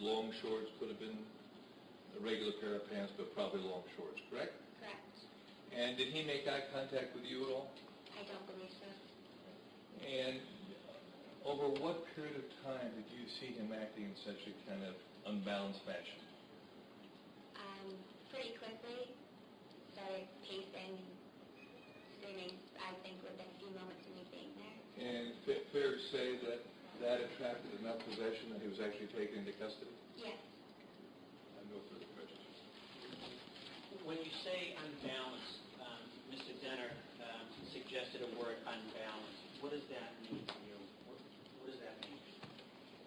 long shorts, could have been a regular pair of pants, but probably long shorts, correct? Correct. And did he make eye contact with you at all? I don't believe so. And over what period of time did you see him acting in such a kind of unbalanced fashion? Pretty quickly, started pacing and screaming, I think, within a few moments of me being there. And fair to say that that attracted enough possession that he was actually taken into custody? Yes. I have no further questions. When you say unbalanced, Mr. Denner suggested a word unbalanced. What does that mean to you? What does that mean?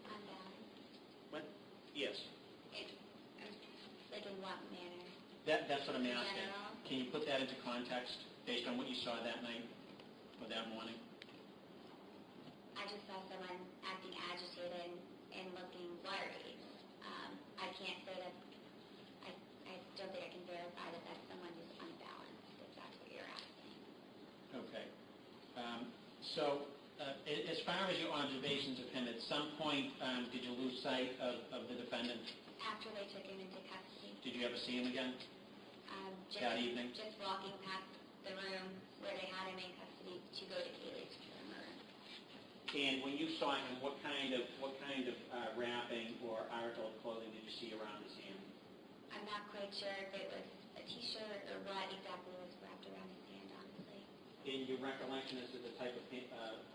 Unbalanced. What? Yes. Like in what manner? That's what I'm asking. General? Can you put that into context based on what you saw that night or that morning? I just saw someone acting agitated and looking worried. I can't say that, I don't think I can verify that that's someone who's unbalanced, if that's what you're asking. Okay. As far as your observations of him, at some point, did you lose sight of the defendant? After they took him into custody. Did you ever see him again that evening? Just walking past the room where they had him in custody to go to Kaylee's room. And when you saw him, what kind of wrapping or article of clothing did you see around his hand? I'm not quite sure if it was a T-shirt or what exactly was wrapped around his hand, honestly. In your recollection as to the type of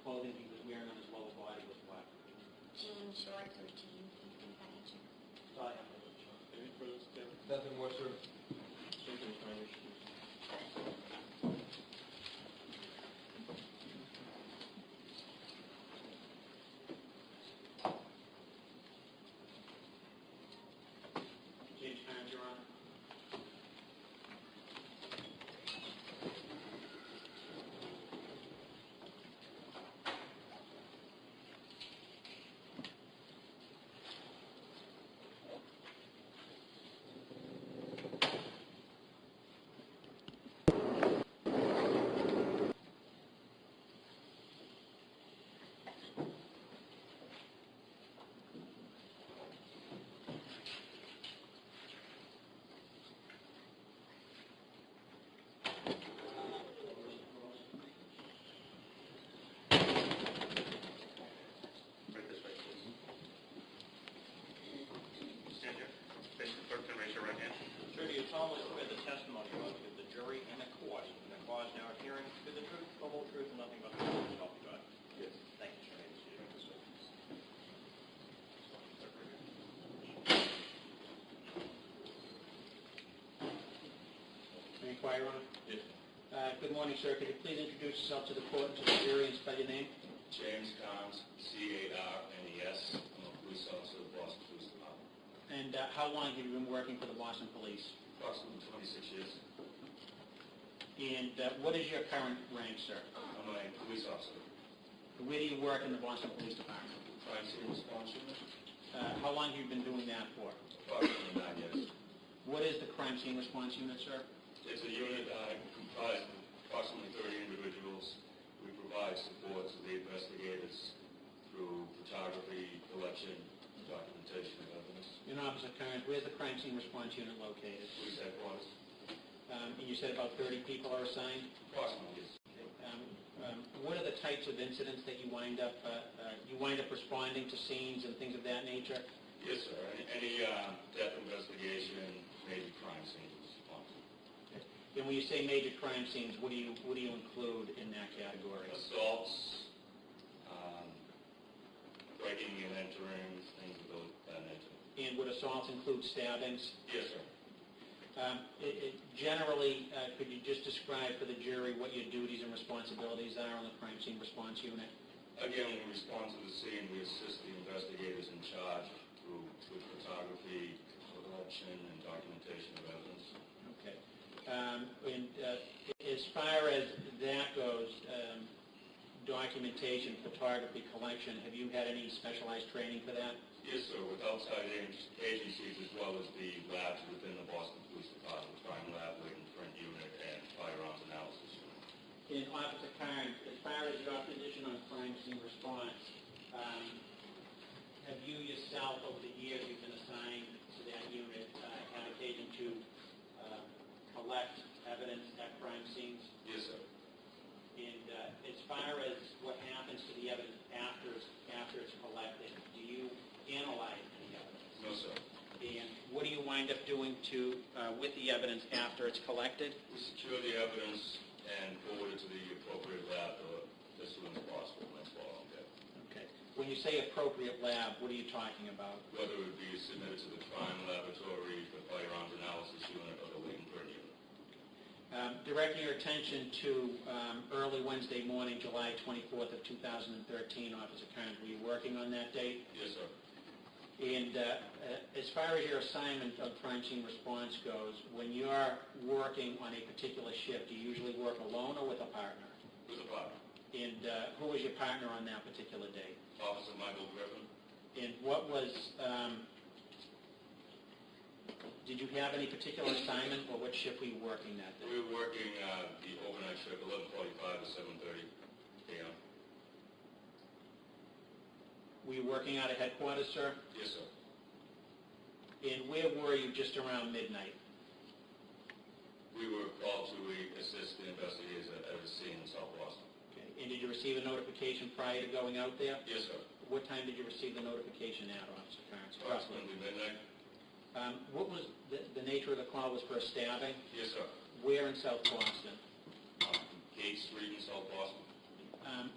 clothing he was wearing on his lower body was what? Jeans, shorts, or jeans, things of that nature. That's all I have. Any further statements? Nothing more, sir. James Carnes, Your Honor. The testimony of the jury and the court, and the cause now adhering to the truth, the whole truth, and nothing but the truth. So help you God. Yes. Thank you, sir. May I inquire, Your Honor? Yes. Good morning, sir. Could you please introduce yourself to the court and to the jury and spell your name? James Carnes, C-A-R-N-E-S. I'm a police officer of the Boston Police Department. And how long have you been working for the Boston Police? Approximately 26 years. And what is your current rank, sir? I'm a police officer. Where do you work in the Boston Police Department? Crime scene response unit. How long have you been doing that for? Approximately 9 years. What is the crime scene response unit, sir? It's a unit comprised of approximately 30 individuals. We provide support to the investigators through photography, collection, and documentation of evidence. And Officer Carnes, where's the crime scene response unit located? Police headquarters. And you said about 30 people are assigned? Approximately, yes. What are the types of incidents that you wind up responding to scenes and things of that nature? Yes, sir. Any death investigation, major crime scene response. And when you say major crime scenes, what do you include in that category? Assaults, breaking and entering, things of that nature. And would assaults include stabbings? Yes, sir. Generally, could you just describe for the jury what your duties and responsibilities are on the crime scene response unit? Again, when we respond to the scene, we assist the investigators in charge through photography, collection, and documentation of evidence. Okay. As far as that goes, documentation, photography, collection, have you had any specialized training for that? Yes, sir, with outside agencies as well as the labs within the Boston Police Department, crime lab, latent print unit, and firearms analysis unit. And Officer Carnes, as far as your position on crime scene response, have you yourself, over the years you've been assigned wind up doing with the evidence after it's collected? We secure the evidence and forward it to the appropriate lab as soon as possible next following day. Okay. When you say appropriate lab, what are you talking about? Whether it be submitted to the crime laboratory, the firearms analysis unit, or the latent burn unit. Directing your attention to early Wednesday morning, July 24th of 2013, Officer Carnes, were you working on that date? Yes, sir. And as far as your assignment of crime scene response goes, when you're working on a particular shift, do you usually work alone or with a partner? With a partner. And who was your partner on that particular day? Officer Michael Griffin. And what was, did you have any particular assignment, or what shift were you working that day? We were working the overnight shift, 11:45 to 7:30 a.m. Were you working out of headquarters, sir? Yes, sir. And where were you just around midnight? We were called to assist the investigators at a scene in South Boston. Okay. And did you receive a notification prior to going out there? Yes, sir. What time did you receive the notification at, Officer Carnes? Approximately midnight. What was the nature of the call? Was for a stabbing? Yes, sir. Where in South Boston? Gate Street in South Boston.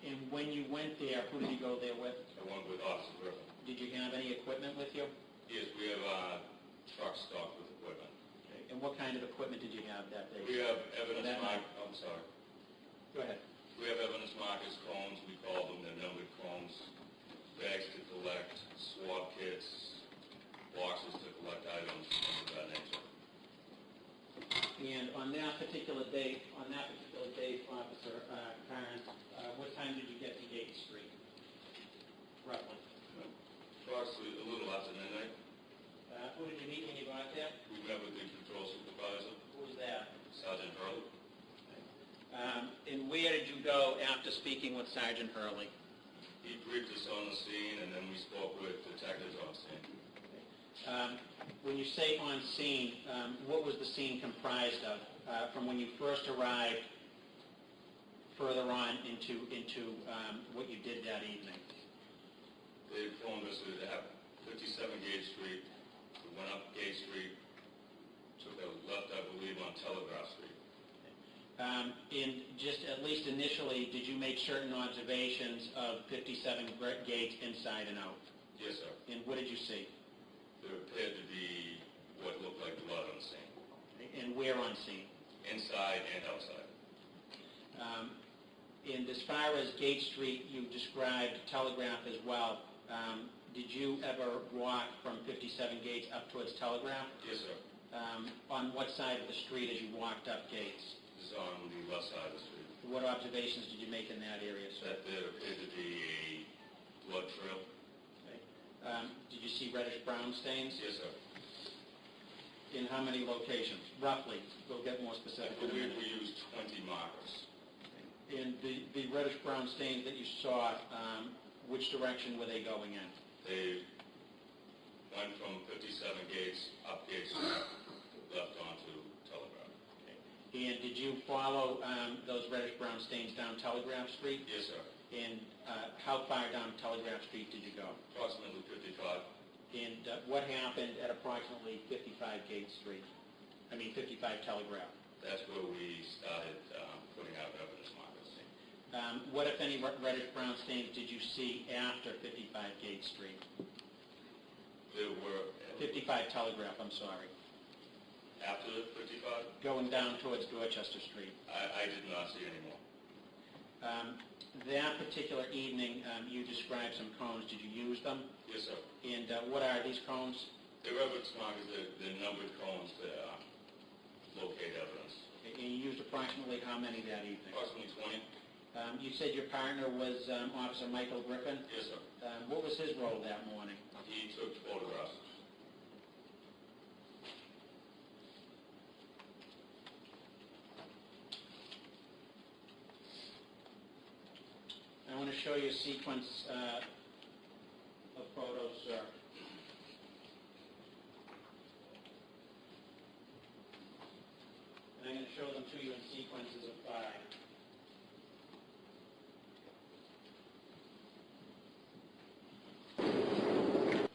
And when you went there, who did you go there with? I went with Officer Griffin. Did you have any equipment with you? Yes, we have trucks stocked with equipment. Okay. And what kind of equipment did you have that day? We have evidence That mark. night. I'm sorry. Go ahead. We have evidence markers, cones. We call them. They're numbered cones. Bags to collect, swab kits, boxes to collect items, things of that nature. And on that particular date, Officer Carnes, what time did you get to Gate Street? Roughly. Approximately a little after midnight. Who did you meet when you got there? We met with the patrol supervisor, Who was that? Sergeant Hurley. And where did you go after speaking with Sergeant Hurley? He briefed us on the scene, and then we spoke with detectives on scene. When you say on scene, what was the scene comprised of? From when you first arrived further on into what you did that evening? They informed us that at 57 Gate Street, we went up Gate Street, took a left, I believe, on Telegraph Street. And just at least initially, did you make certain observations of 57 gates inside and out? Yes, sir. And what did you see? There appeared to be what looked like blood on scene, And where on scene? inside and outside. And as far as Gate Street, you described Telegraph as well. Did you ever walk from 57 Gates up towards Telegraph? Yes, sir. On what side of the street as you walked up Gates? This is on the left side of the street. What observations did you make in that area, sir? That there appeared to be a blood trail. Okay. Did you see reddish-brown stains? Yes, sir. In how many locations? Roughly. We'll get more I specific in a believe minute. we used 20 markers. And the reddish-brown stains that you saw, which direction were they going in? They went from 57 Gates, up Gates, left onto Telegraph. Okay. And did you follow those reddish-brown stains down Telegraph Street? Yes, sir. And how far down Telegraph Street did you go? Approximately 55. And what happened at approximately 55 Gate Street? 55 Telegraph. That's where we started putting out evidence markers. What, if any, reddish-brown stains did you see after 55 Gate Street? There were... 55 Telegraph, I'm sorry. After 55, Going down towards Dorchester Street. I did not see any more. That particular evening, you described some cones. Did you use them? Yes, sir. And what are these cones? They're evidence markers. They're numbered cones to locate evidence. And you used approximately how many that evening? Approximately 20. You said your partner was Officer Michael Griffin. Yes, sir. What was his role that morning? He took photographs. I want to show you a sequence of photos, sir. And I'm going to show them to you in sequences of 5.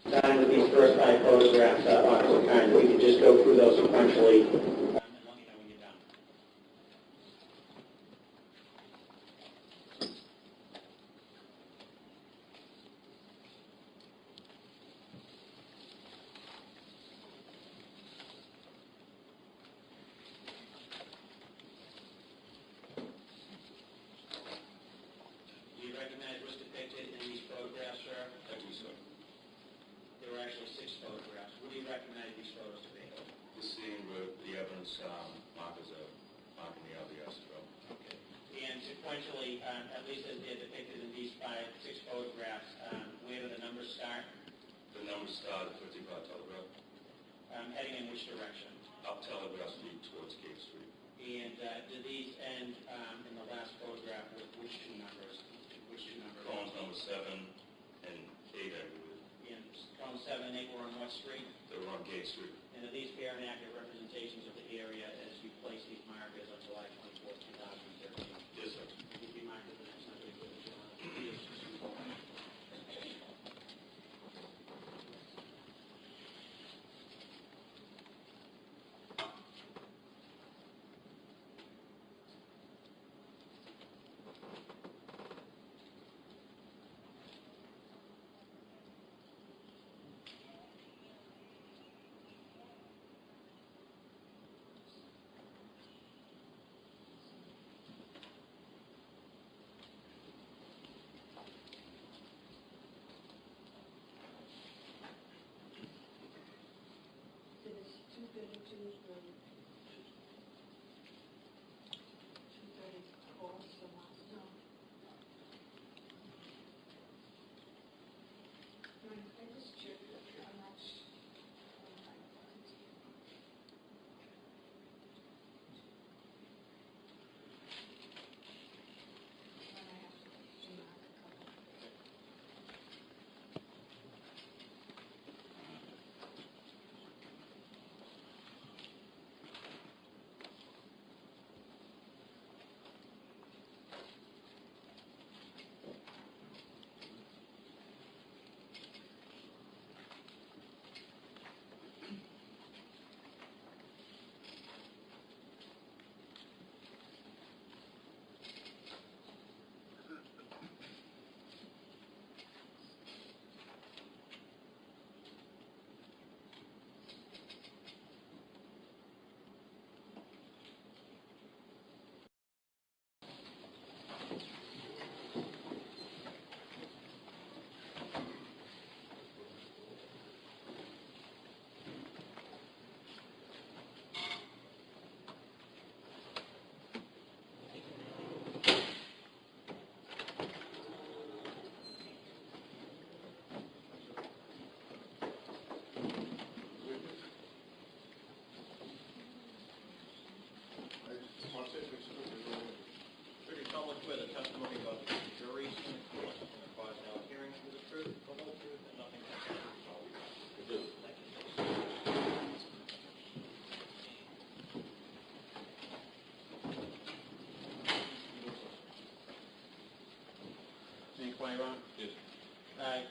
Starting with these first 5 photographs, Officer kind, we can just go through those sequentially and let me know when you're done. Do you recognize what's depicted in these photographs, sir? I do, sir. There were actually 6 photographs. What do you recognize these photos to be? The scene where the evidence markers are marking the LDS trail. Okay. And sequentially, at least as they're depicted in these 6 photographs, where do the numbers start? The numbers start at 55 Telegraph, Heading in which direction? up Telegraph Street towards Gate Street. And do these end in the last photograph with which 2 numbers? Which 2 numbers? Phones number 7 and 8, I believe. And column 7 and 8 were on what street? They were on Gate Street. And are these fair and accurate representations of the area as you place these markers on July 24, 2013? Yes, sir. Would be marked as the next number equal to Yes.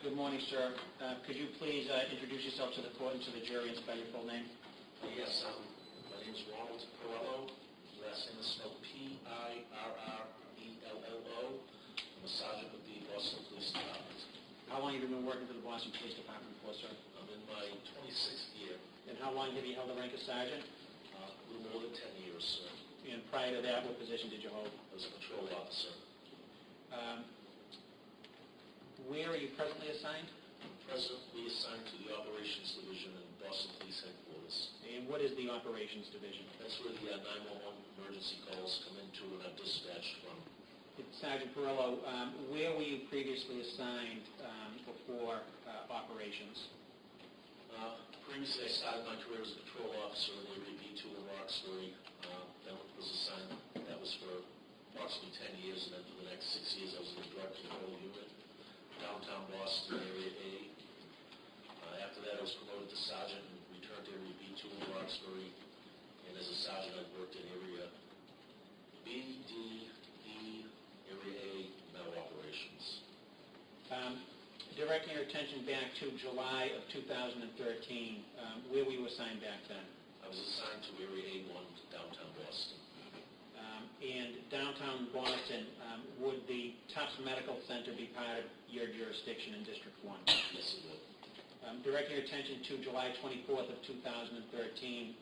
Good morning, sir. Could you please introduce yourself to the court and to the jury and spell your full name? Yes, my name is Ronald Perello. Last name is spelled Pirrrello. I'm a sergeant with the Boston Police Department. How long have you been working for the Boston Police Department for, sir? I'm in my 26th year. And how long have you held the rank of sergeant? A little more than 10 years, sir. And prior to that, what position did you hold? I was a patrol officer. Where are you presently assigned? I'm presently assigned to the Operations Division in Boston Police Headquarters. And what is the Operations Division? That's where the 911 emergency calls come into and are dispatched from. Sergeant Perello, where were you previously assigned before operations? Previously, I started my career as a patrol officer in Area B2 in Roxbury. Then was assigned, that was for approximately 10 years, and then for the next 6 years I was in the drug control unit, downtown Boston, Area A. After that, I was promoted to sergeant and returned to Area B2 in Roxbury. And as a sergeant, I've worked in Area B, D, E, Area A, now operations. Directing your attention back to July of 2013, where were you assigned back then? I was assigned to Area A1, downtown Boston. And downtown Boston, would the Tufts Medical Center be part of your jurisdiction in District 1? Yes, it would. Directing your attention to July 24th of 2013,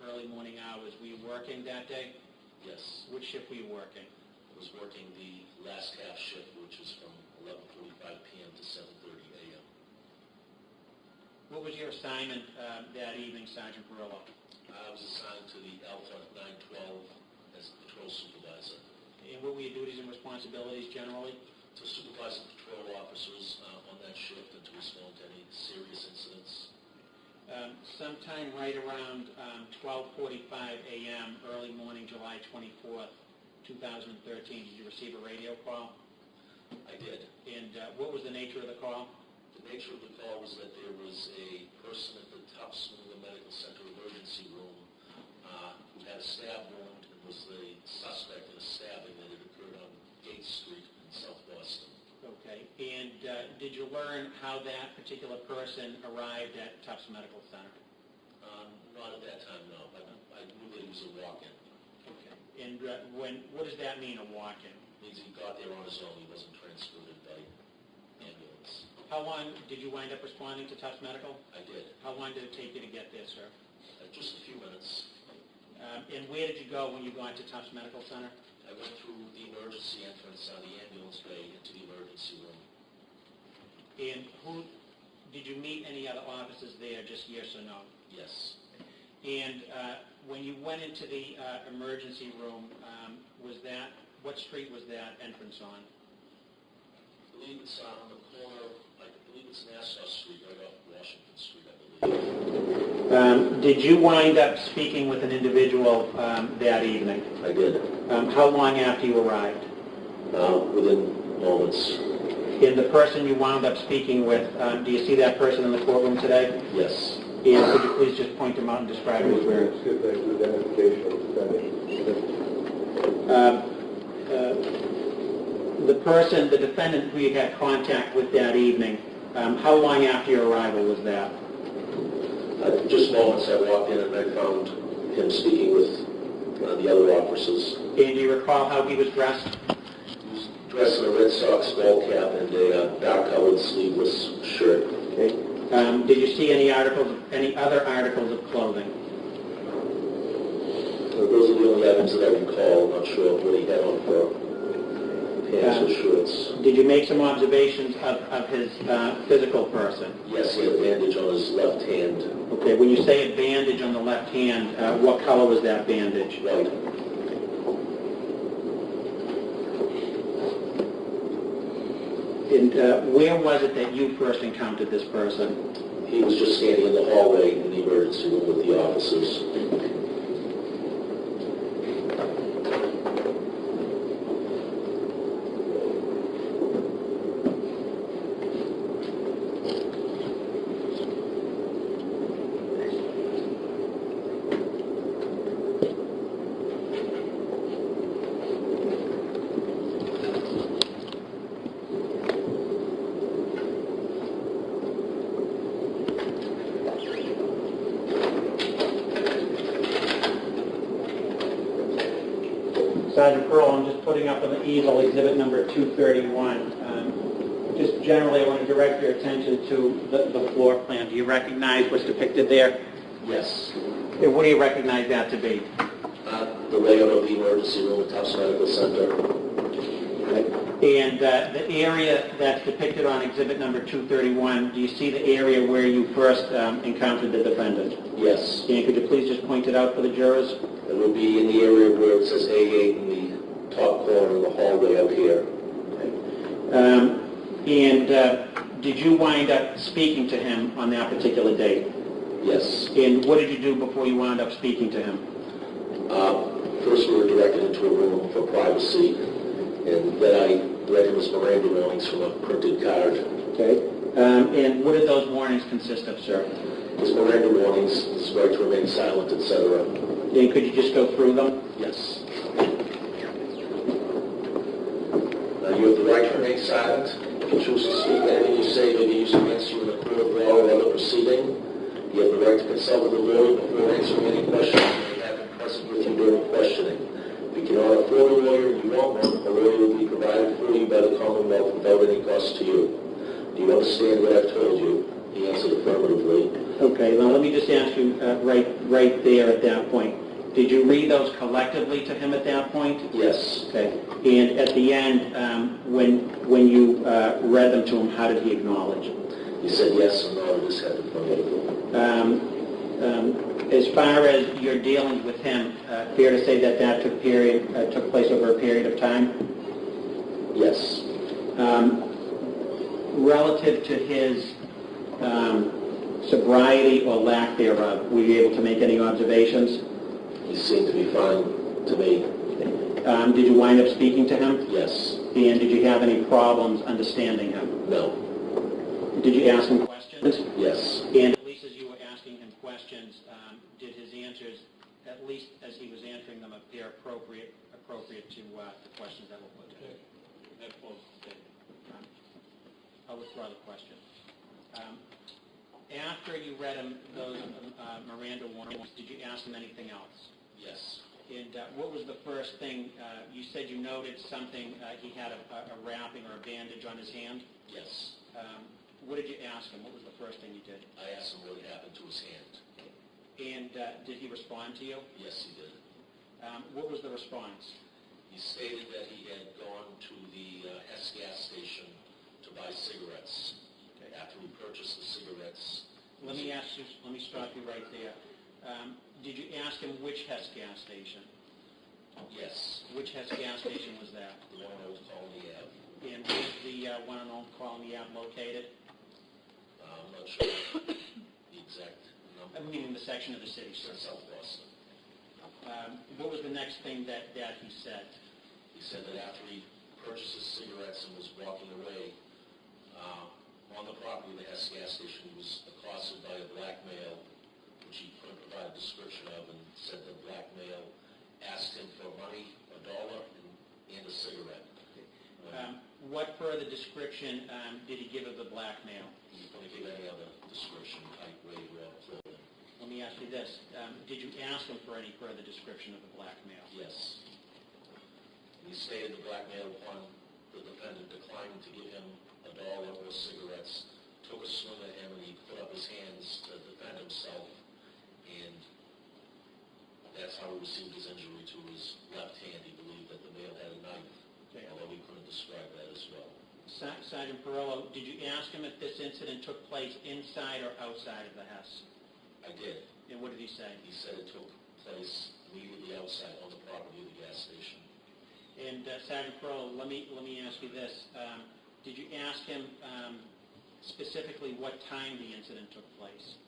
early morning hours. Were you working that day? Yes. Which shift were you working? I was working the last half shift, which was from 11:45 p.m. to 7:30 a.m. What was your assignment that evening, Sergeant Perillo? I was assigned to the Alpha 912 as the patrol supervisor. And what were your duties and responsibilities generally? To supervise the patrol officers on that shift and to respond to any serious incidents. Sometime right around 12:45 a.m., early morning, July 24th, 2013, did you receive a radio call? I did. And what was the nature of the call? The nature of the call was that there was a person at the Tufts Medical Center emergency room who had a stab wound and was the suspect in a stabbing that had occurred on Gates Street in South Boston. Okay. And did you learn how that particular person arrived at Tufts Medical Center? Not at that time, no. I knew that he was a walk-in. Okay. And what does that mean, a walk-in? It means he got there on his own. He wasn't transported by ambulance. How long did you wind up responding to Tufts Medical? I did. How long did it take you to get there, sir? Just a few minutes. And where did you go when you got to Tufts Medical Center? I went through the emergency entrance on the ambulance bay into the emergency room. And did you meet any other officers there, just yes or no? Yes. And when you went into the emergency room, what street was that entrance on? I believe it's on the corner, I believe it's Nassau Street, right off Washington Street, I believe. Did you wind up speaking with an individual that evening? I did. How long after you arrived? Within moments. And the person you wound up speaking with, do you see that person in the courtroom today? Yes. And could you please just point him out and describe him? The defendant who you had contact with that evening, how long after your arrival was that? Just moments. I walked in and I found him speaking with the other officers. And do you recall how he was dressed? He was dressed in a Red Sox ball cap and a dark-colored sleeveless shirt. Okay. Did you see any other articles of clothing? Those are the only items that I recall. I'm not sure what he had on for pants or shorts. Did you make some observations of his physical person? Yes, he had a bandage on his left hand. Okay, when you say a bandage on the left hand, what color was that bandage? Right. And where was it that you first encountered this person? He was just standing in the hallway in the emergency room with the officers. Sergeant Pearl, I'm just putting up on the easel exhibit number 231. Just generally, I want to direct your attention to the floor plan. Do you recognize what's depicted there? Yes. And what do you recognize that to be? The layout of the emergency room at Tufts Medical Center. And the area that's depicted on exhibit number 231, do you see the area where you first encountered the defendant? Yes. And could you please just point it out for the jurors? It would be in the area where it says A8 in the top corner of the hallway out here. Did you wind up speaking to him on that particular date? Yes. And what did you do before you wound up speaking to him? First, we were directed into a room for privacy, and then I read him his Miranda warnings from a printed card. Okay. And what did those warnings consist of, sir? His Miranda warnings, his right to remain silent, etc. And could you just go through them? Yes. You have the right to remain silent You choose to speak, anything you say may be used against you in a court of law or other proceeding. You have the right to consult with the lawyer before answering any questions you may have him present with you during questioning. If you cannot afford a lawyer and you want one, a lawyer will be provided for you by the Commonwealth without any cost to you. Do you understand what I've told you? He answered affirmatively. Okay, now let me just ask you right there at that point. Did you read those collectively to him at that point? Yes. Okay. And at the end, when you read them to him, how did he acknowledge? He said yes or no, his head affirmatively. As far as your dealings with him, fair to say that took place over a period of time? Yes. Relative to his sobriety or lack thereof, were you able to make any observations? He seemed to be fine to me. Did you wind up speaking to him? Yes. And did you have any problems understanding him? No. Did you ask him questions? Yes. And at least as you were asking him questions, did his answers, at least as he was answering them, appear appropriate to the questions that were put to him? I'll withdraw the question. After you read him those Miranda warnings, did you ask him anything else? Yes. And what was the first thing? You said you noted something, he had a wrapping or a bandage on his hand. Yes. What did you ask him? What was the first thing you did? I asked him what had happened to his hand. And did he respond to you? Yes, he did. What was the response? He stated that he had gone to the Hess gas station to buy cigarettes. Okay. After he purchased the cigarettes... Let me stop you right there. Did you ask him which Hess gas station? Yes. Which Hess gas station was that? The one on Old Colony Ave. And where's the one on Old Colony Ave located? I'm not sure the exact number. Meaning the section of the city, It's sir. in South Boston. What was the next thing that he said? He said that after he purchased his cigarettes and was walking away on the property of the Hess gas station, he was accosted by a black male, which he couldn't provide a description of, and said the black male asked him for money, $1, and a cigarette. What further description did he give of the black male? He couldn't give any other description, height, weight, or clothing. Let me ask you this. Did you ask him for any further description of the black male? Yes. He stated the black male, upon the defendant declining to give him $1 or cigarettes, took a swing at him, and he put up his hands to defend himself, and that's how he received his injury to his left hand. He believed that the male had a knife, although he couldn't describe that as well. Sergeant Perillo, did you ask him if this incident took place inside or outside of the Hess? I did. And what did he say? He said it took place immediately outside on the property of the gas station. And Sergeant Perillo, let me ask you this. Did you ask him specifically what time the incident took place?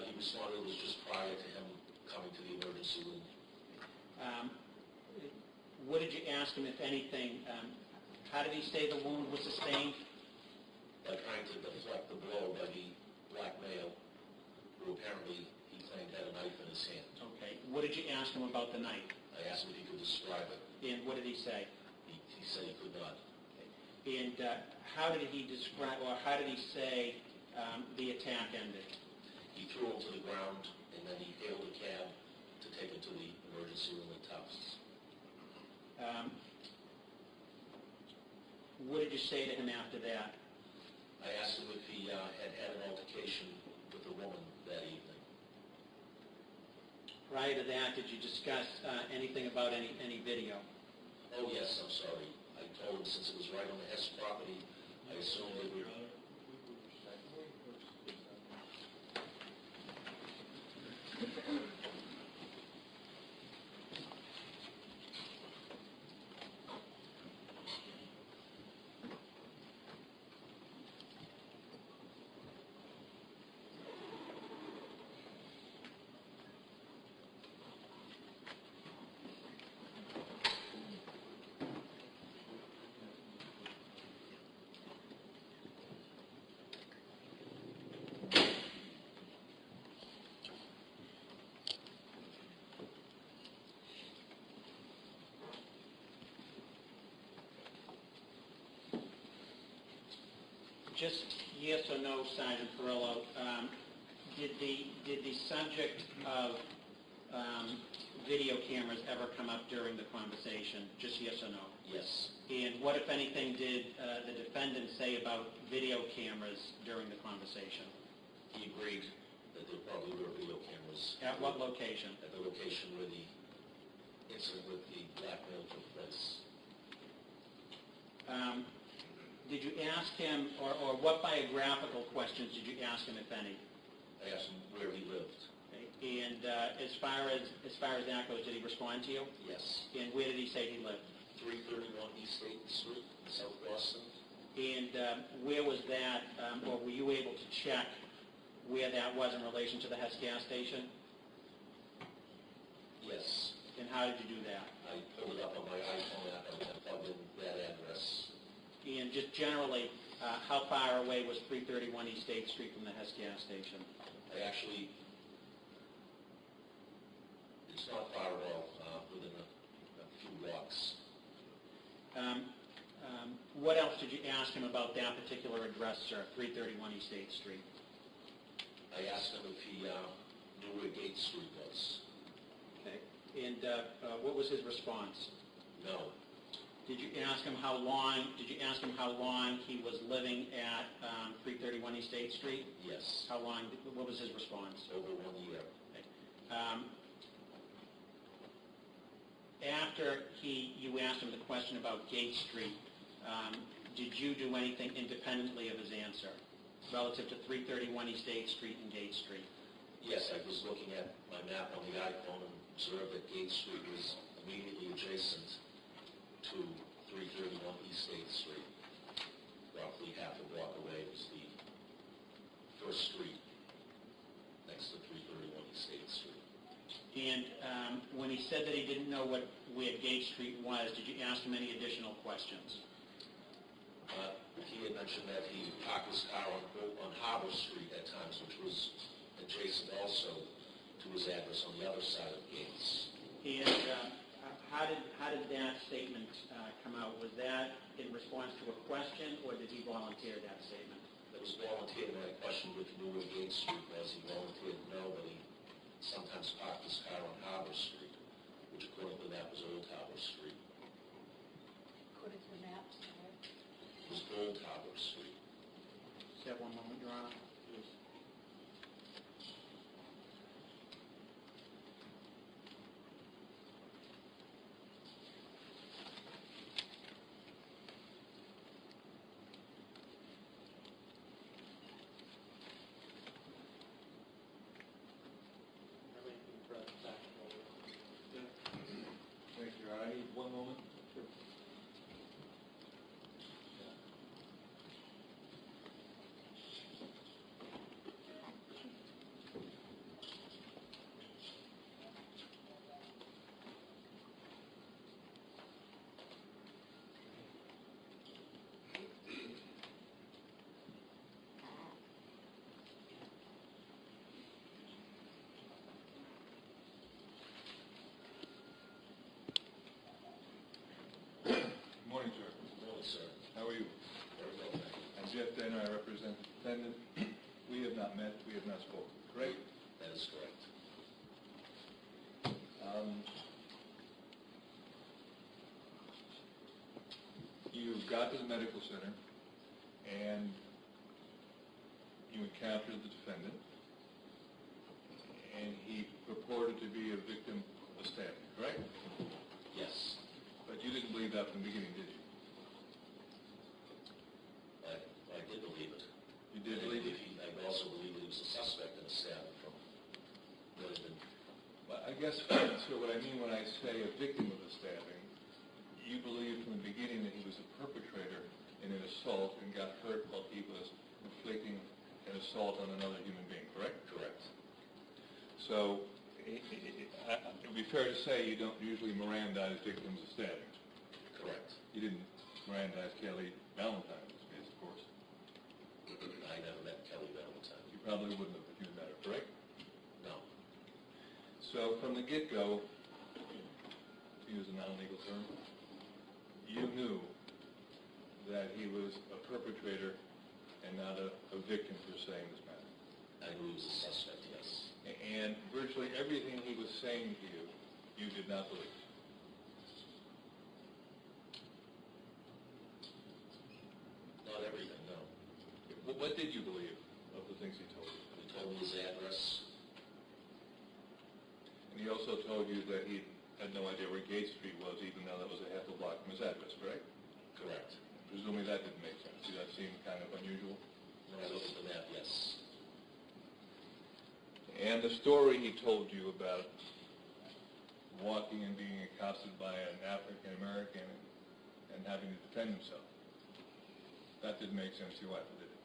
He responded it was just prior to him coming to the emergency room. What did you ask him, if anything? How did he say the wound was sustained? By trying to deflect the blow by the black male, who apparently he claimed had a knife in his hand. Okay. What did you ask him about the knife? I asked him if he could describe it. And what did he say? He said he could not. And how did he describe, or how did he say the attack ended? He threw him to the ground, and then he hailed a cab to take him to the emergency room at Tufts. What did you say to him after that? I asked him if he had had an altercation with a woman that evening. Prior to that, did you discuss anything about any video? Oh, yes, I'm sorry. I told him since it was right on the Hess property, I assumed it would... Just yes or no, Sergeant Perillo, did the subject of video cameras ever come up during the conversation? Just yes or no? Yes. And what, if anything, did the defendant say about video cameras during the conversation? He agreed that there probably were video cameras. At what location? At the location where the incident with the blackmail took place. Did you ask him, or what biographical questions did you ask him, if any? I asked him where he lived. Okay. And as far as that goes, did he respond to you? Yes. And where did he say he lived? 331 East 8th Street in South Boston. And where was that, or were you able to check where that was in relation to the Hess gas station? Yes. And how did you do that? I pulled it up on my iPhone app and plugged in that address. And just generally, how far away was 331 East 8th Street from the Hess gas station? It's not far at all, within a few blocks. What else did you ask him about that particular address, sir, 331 East 8th Street? I asked him if he knew where Gate Street was. Okay. And what was his response? No. Did you ask him how long? Did you ask him how long he was living at 331 East 8th Street? Yes. How long? What was his response? Over 1 year. Okay. After you asked him the question about Gate Street, did you do anything independently of his answer relative to 331 East 8th Street and Gate Street? Yes, I was looking at my map on the iPhone and observed that Gate Street was immediately adjacent to 331 East 8th Street. Roughly half a block away was the first street next to 331 East 8th Street. And when he said that he didn't know where Gate Street was, did you ask him any additional questions? He had mentioned that he parked his car on Harbor Street at times, which was adjacent also to his address on the other side of Gates. And how did that statement come out? Was that in response to a question, or did he volunteer that statement? It was volunteered when I questioned if he knew where Gate Street was. He volunteered no, but he sometimes parked his car on Harbor Street, which according to that was Old Harbor Street. According to the map, sorry. It was Old Harbor Street. Just have one moment, Your Honor. Please. Thank you, Your Honor. I need one moment. Morning, sir. Really, sir. How are you? Very well, thank you. I'm Jeff Denner. I represent the defendant. We have not met. We have not spoken. Correct? That is correct. You got to the medical center, and you encountered the defendant, and he purported to be a victim of stabbing, correct? Yes. But you didn't believe that from the beginning, did you? I did believe it. You did believe it? I also believe he was a suspect in a stabbing from what had been. Well, I guess, so what I mean when I say a victim of a stabbing, you believed from the beginning that he was a perpetrator in an assault and got hurt while he was inflicting an assault on another human being, correct? Correct. So it would be fair to say you don't usually Mirandize victims of stabbing. Correct. You didn't Mirandize Kelly Valentine, in this case, of course. I never met Kelly Valentine. You probably wouldn't have if you'd met her, correct? No. So from the get-go, to use a non-legal term, you knew that he was a perpetrator and not a victim per se in this matter. I knew he was a suspect, yes. And virtually everything he was saying to you, you did not believe. Not everything, no. What did you believe of the things he told you? He told me his address. And he also told you that he had no idea where Gate Street was, even though that was a half a block from his address, correct? Correct. Presumably that didn't make sense. Did that seem kind of unusual? When I looked at the map, yes. And the story he told you about walking and being accosted by an African American and having to defend himself, that didn't make sense to you either, did it?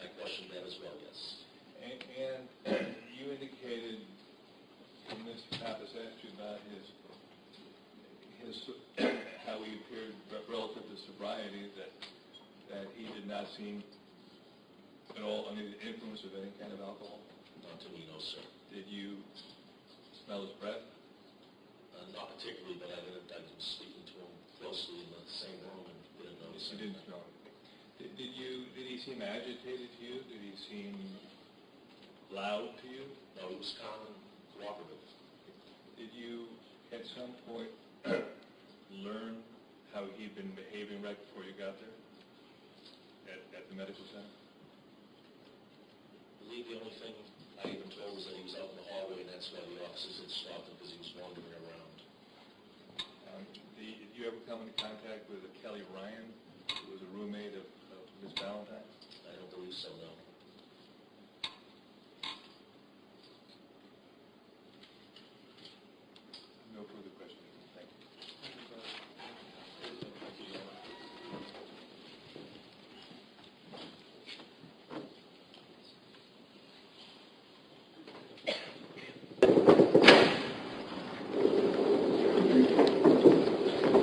I questioned that as well, yes. And you indicated when Mr. Pappas asked you about his how he appeared relative to sobriety, that he did not seem at all under the influence of any kind of alcohol. Not to me, no, sir. Did you smell his breath? Not particularly, but I was speaking to him closely in the same room and didn't notice You anything. didn't smell him. Did he seem agitated to you? Did he seem loud to you? No, he was calm and cooperative. Did you, at some point, learn how he'd been behaving right before you got there at the medical center? I believe the only thing I even told was that he was out in the hallway, and that's why the officers had stopped him, because he was wandering around. Did you ever come into contact with Kelly Ryan, who was a roommate of Ms. Valentine? I don't believe so, no. No further questions. Thank you.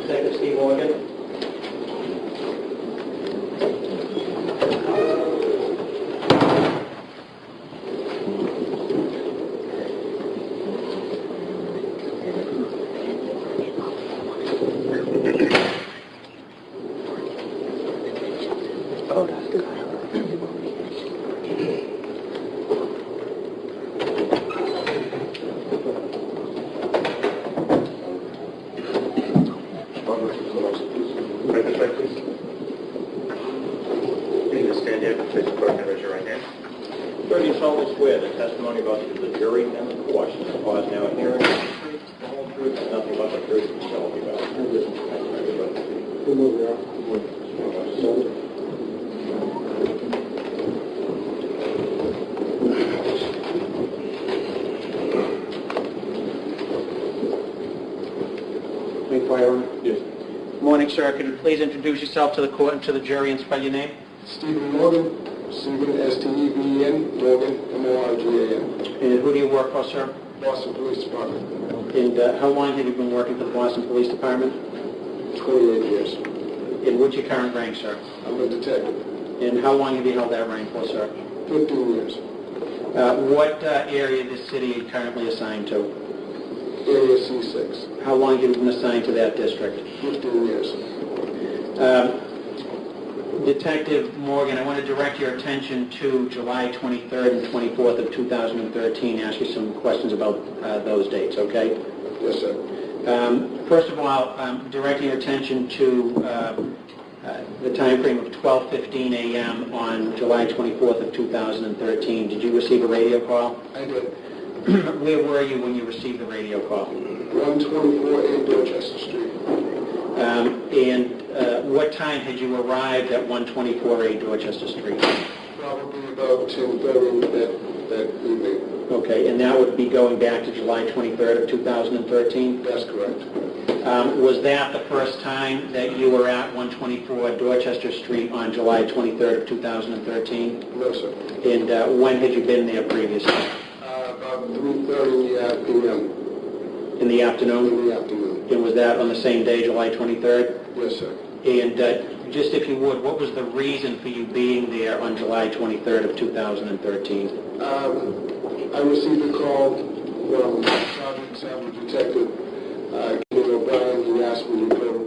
Detective Steve Morgan. Swear the testimony about the jury and the court is caused now hearing the truth, the whole truth, and nothing but the truth, and so help you God. Who moved there? Yes. Morning, sir. Could you please introduce yourself to the court and to the jury and spell your name? Stephen Morgan, Stephen, S-T-E-V-E-N, Morgan, M-O-R-G-A-N. And who do you work for, sir? Boston Police Department. And how long have you been working for the Boston Police Department? 28 years. And what's your current rank, sir? I'm a detective. And how long have you held that rank for, sir? 15 years. What area of the city are you currently assigned to? Area C6. How long have you been assigned to that district? 15 years. Detective Morgan, I want to direct your attention to July 23rd and 24th of 2013, ask you some questions about those dates, okay? Yes, sir. First of all, directing your attention to the time frame of 12:15 a.m. on July 24th of 2013. Did you receive a radio call? I did. Where were you when you received the radio call? 124A Dorchester Street. And what time had you arrived at 124A Dorchester Street? Probably about 10:30 that evening. Okay, and that would be going back to July 23rd of 2013? That's correct. Was that the first time that you were at 124 Dorchester Street on July 23rd of 2013? No, sir. And when had you been there previously? About 3:30 p.m. In the afternoon? In the afternoon. And was that on the same day, July 23rd? Yes, sir. And just if you would, what was the reason for you being there on July 23rd of 2013? I received a call from Sergeant Detective Kenny O'Brien. He asked me to go.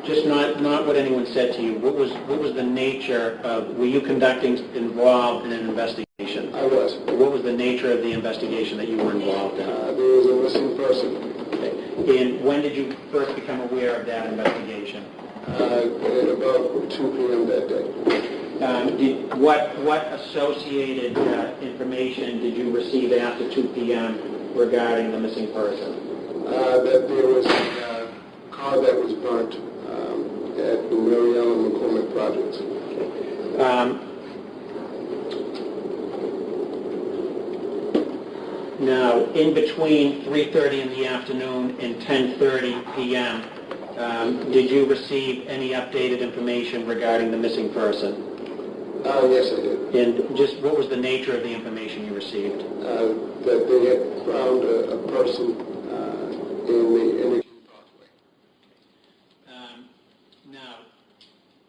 Just not not what anyone said to you. What was the nature of, were you involved in an investigation? I was. What was the nature of the investigation that you were involved in? There was a missing person. Okay. And when did you first become aware of that investigation? At about 2 p.m. that day. What associated information did you receive after 2 p.m. regarding the missing person? That there was a car that was burnt at the Mary Ellen McCormick project. Now, in between 3:30 in the afternoon and 10:30 p.m., did you receive any updated information regarding the missing person? Yes, I did. And just what was the nature of the information you received? That they had found a person in the pathway. Now,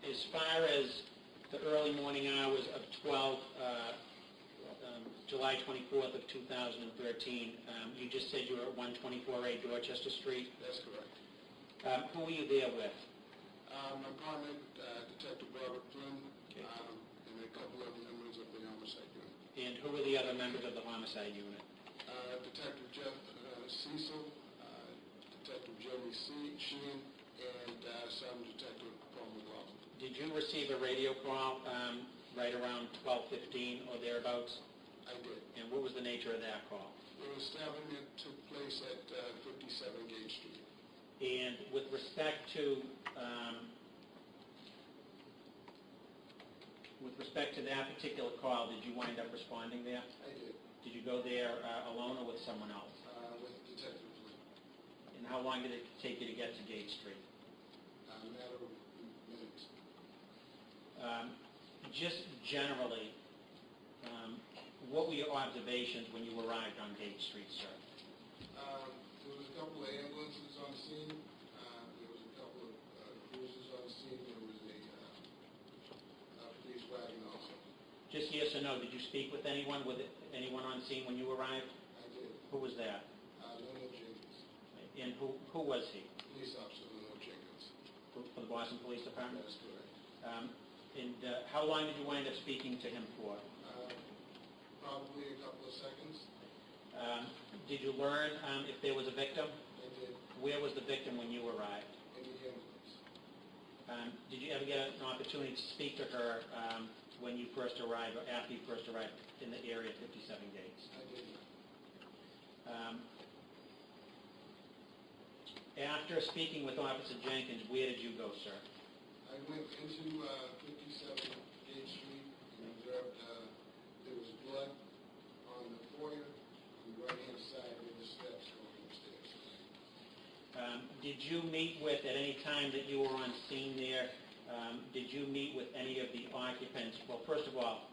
as far as the early morning hours of July 24th of 2013, you just said you were at 124A Dorchester Street. That's correct. Who were you there with? My partner, Detective Robert Flynn, and a couple of members of the homicide unit. And who were the other members of the homicide unit? Detective Jeff Cecil, Detective Jeremy Sheehan, and Sergeant Detective Paul McLaughlin. Did you receive a radio call right around 12:15 or thereabouts? I did. And what was the nature of that call? There was stabbing that took place at 57 Gate Street. And with respect to that particular call, did you wind up responding there? I did. Did you go there alone or with someone else? With Detective Flynn. And how long did it take you to get to Gate Street? A matter of minutes. Just generally, what were your observations when you arrived on Gate Street, sir? There was a couple of ambulances on scene. There was a couple of cruisers on scene. There was a police wagon also. Just yes or no, did you speak with anyone? Was it anyone on scene when you arrived? I did. Who was that? Leonard Jenkins. And who was he? Police officer Leonard Jenkins. For the Boston Police Department? That's correct. And how long did you wind up speaking to him for? Probably a couple of seconds. Did you learn if there was a victim? I did. Where was the victim when you arrived? In the ambulance. Did you ever get an opportunity to speak to her when you first arrived or after you first arrived in the area of 57 Gates? I did not. After speaking with Officer Jenkins, where did you go, sir? I went into 57 Gate Street and observed there was blood on the foyer on the right-hand side where the steps going upstairs. Did you meet with, at any time that you were on scene there, did you meet with any of the occupants? Well, first of all,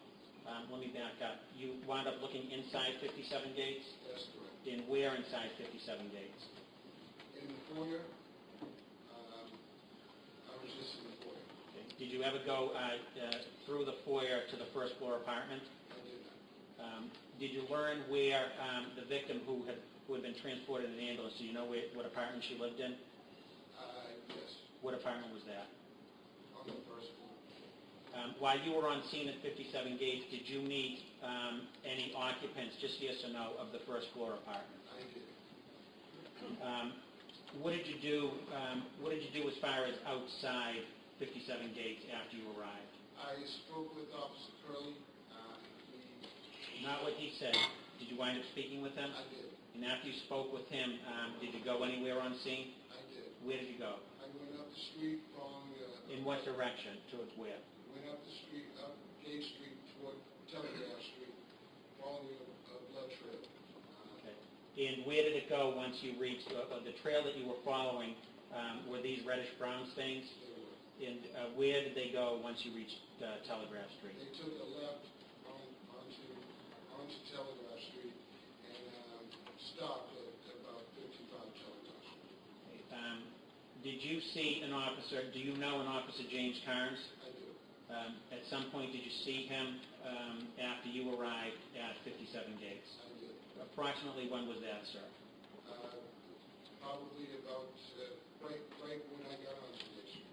let me back up. You wound up looking inside 57 Gates? That's correct. And where inside 57 Gates? In the foyer, I was just in the foyer. Okay. Did you ever go through the foyer to the first floor apartment? I did not. Did you learn where the victim who had been transported in an ambulance, do you know what apartment she lived in? Yes, What apartment was that? on the first floor. While you were on scene at 57 Gates, did you meet any occupants, just yes or no, of the first floor apartment? I did. What did you do? What did you do as far as outside 57 Gates after you arrived? I spoke with Officer Curley. Not what he said. Did you wind up speaking with him? I did. And after you spoke with him, did you go anywhere on scene? I did. Where did you go? I went up the street following In what direction? Towards where? went up the street, up Gate Street toward Telegraph Street, following a blood trail. Okay. And where did it go once you reached the trail that you were following? Were these reddish-brown stains? They were. And where did they go once you reached Telegraph Street? They took a left onto Telegraph Street and stopped at about 55 Telegraph Street. Did you see an officer, do you know an Officer James Carnes? I do. At some point, did you see him after you arrived at 57 Gates? I did. Approximately when was that, sir? Probably about right when I got onto Gate Street.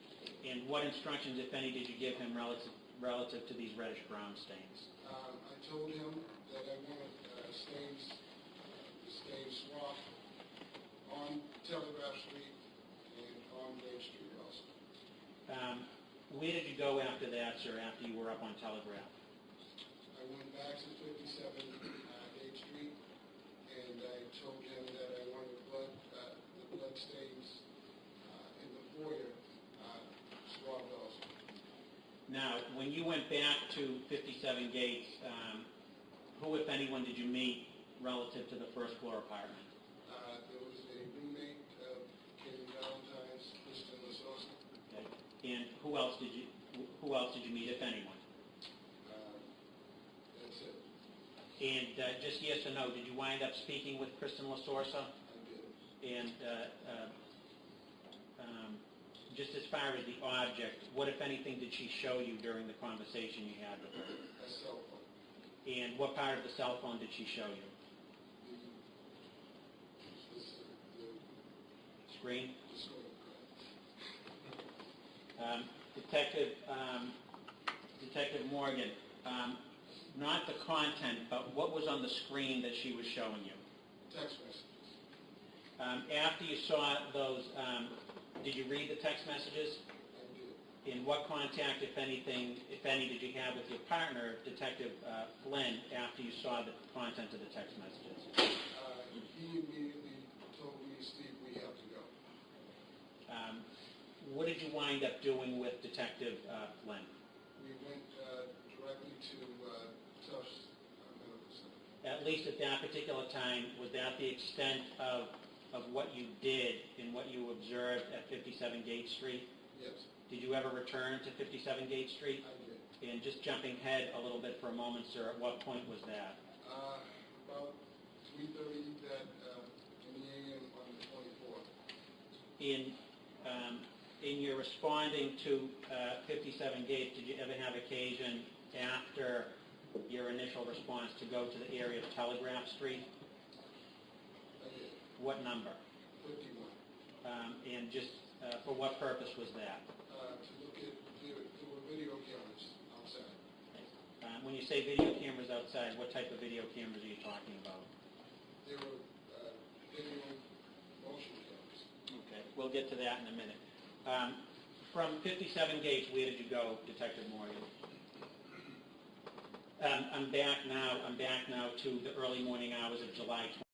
And what instructions, if any, did you give him relative to these reddish-brown stains? I told him that I wanted the stains swabbed on Telegraph Street and on Main Street also. Where did you go after that, sir, after you were up on Telegraph? I went back to 57 Gate Street, and I told him that I wanted the blood stains in the foyer swabbed also. Now, when you went back to 57 Gates, who, if anyone, did you meet relative to the first floor apartment? There was a roommate of Katie Valentine's, Kristen LaSosa. Okay. And who else did you meet, if anyone? That's it. And just yes or no, did you wind up speaking with Kristen LaSorsa? I did. And just as far as the object, what, if anything, did she show you during the conversation you had with her? A cell phone. And what part of the cell phone did she show you? The Screen? screen. Detective Morgan, not the content, but what was on the screen that she was showing you? Text messages. After you saw those, did you read the text messages? I did. And what contact, if any, did you have with your partner, Detective Flynn, after you saw the content of the text messages? He immediately told me, Steve, we have to go. What did you wind up doing with Detective Flynn? We went directly to Tufts Medical Center. At least at that particular time, was that the extent of what you did and what you observed at 57 Gate Street? Yes, Did you ever return to 57 Gate Street? I did. And just jumping ahead a little bit for a moment, sir, at what point was that? About 3:30 in the a.m. on the 24th. In your responding to 57 Gate, did you ever have occasion after your initial response to go to the area of Telegraph Street? I did. What number? 51. And just for what purpose was that? To look at, there were video cameras outside. When you say video cameras outside, what type of video cameras are you talking about? There were video motion cameras. Okay, we'll get to that in a minute. From 57 Gates, where did you go, Detective Morgan? I'm back now to the early morning hours of July 20th.